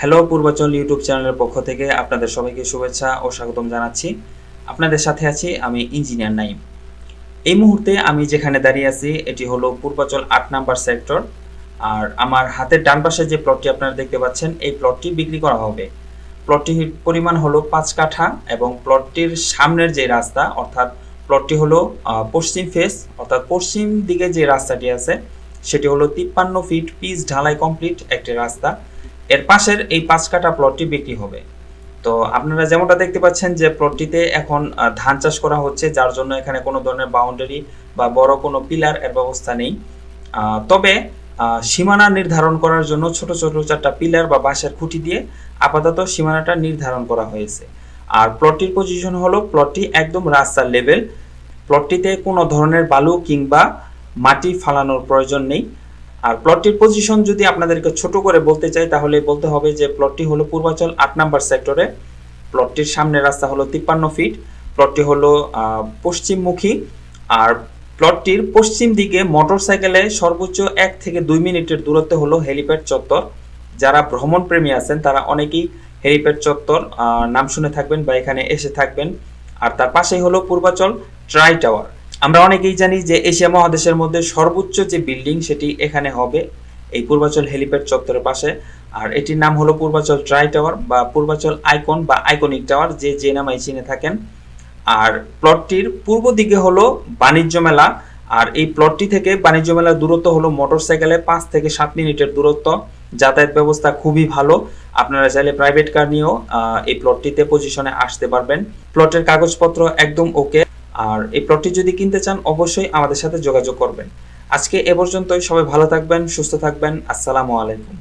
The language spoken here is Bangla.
হ্যালো পূর্বাচল ইউটিউব চ্যানেলের পক্ষ থেকে আপনাদের সবাইকে শুভেচ্ছা ও স্বাগতম জানাচ্ছি। আপনাদের সাথে আছি আমি ইঞ্জিনিয়ার নাইম। এই মুহূর্তে আমি যেখানে দাঁড়িয়ে আছি এটি হলো পূর্বাচল ৮ নাম্বার সেক্টর। আর আমার হাতের ডান পাশে যে প্লটটি আপনারা দেখতে পাচ্ছেন এই প্লটটি বিক্রি করা হবে। প্লটটির পরিমাণ হলো ৫ কাঠা এবং প্লটটির সামনের যে রাস্তা অর্থাৎ প্লটটি হলো পশ্চিম ফেস অর্থাৎ পশ্চিম দিকে যে রাস্তাটি আছে সেটি হলো ৫৩ ফিট পিচ ঢালাই কমপ্লিট একটি রাস্তা। এর পাশের এই ৫ কাঠা প্লটটি বিক্রি হবে। তো আপনারা যেমনটা দেখতে পাচ্ছেন যে প্লটটিতে এখন ধান চাষ করা হচ্ছে, যার জন্য এখানে কোনো ধরনের বাউন্ডারি বা বড় কোনো পিলার এর ব্যবস্থা নেই। তবে সীমানা নির্ধারণ করার জন্য ছোট ছোট ৪টা পিলার বা বাঁশের খুঁটি দিয়ে আপাতত সীমানাটা নির্ধারণ করা হয়েছে। আর প্লটটির পজিশন হলো প্লটটি একদম রাস্তার লেভেল। প্লটটিতে কোনো ধরনের বালু কিংবা মাটি ফালানোর প্রয়োজন নেই। আর প্লটটির পজিশন যদি আপনাদেরকে ছোট করে বলতে চাই তাহলে বলতে হবে যে প্লটটি হলো পূর্বাচল ৮ নাম্বার সেক্টরে। প্লটটির সামনের রাস্তা হলো ৫৩ ফিট। প্লটটি হলো পশ্চিমমুখী। আর প্লটটির পশ্চিম দিকে মোটরসাইকেলে সর্বোচ্চ ১ থেকে ২ মিনিটের দূরত্বে হলো হেলিপ্যাড চত্বর। যারা ভ্রমণ প্রেমী আছেন তারা অনেকেই হেলিপ্যাড চত্বর নাম শুনে থাকবেন বা এখানে এসে থাকবেন। আর তার পাশেই হলো পূর্বাচল ট্রাই টাওয়ার। আমরা অনেকেই জানি যে এশিয়া মহাদেশের মধ্যে সর্বোচ্চ যে বিল্ডিং সেটি এখানে হবে এই পূর্বাচল হেলিপ্যাড চত্বরের পাশে। আর এটির নাম হলো পূর্বাচল ট্রাই টাওয়ার বা পূর্বাচল আইকন বা আইকনিক টাওয়ার, যে নামে চিনে থাকেন। আর প্লটটির পূর্ব দিকে হলো বাণিজ্য মেলা। আর এই প্লটটি থেকে বাণিজ্য মেলার দূরত্ব হলো মোটরসাইকেলে ৫ থেকে ৭ মিনিটের দূরত্ব। যাতায়াত ব্যবস্থা খুবই ভালো। আপনারা চাইলে প্রাইভেট কার নিয়েও এই প্লটটিতে পজিশনে আসতে পারবেন। প্লটের কাগজপত্র একদম ওকে। আর এই প্লটটি যদি কিনতে চান অবশ্যই আমাদের সাথে যোগাযোগ করবেন। আজকে এ পর্যন্তই। সবাই ভালো থাকবেন, সুস্থ থাকবেন। আসসালামু আলাইকুম।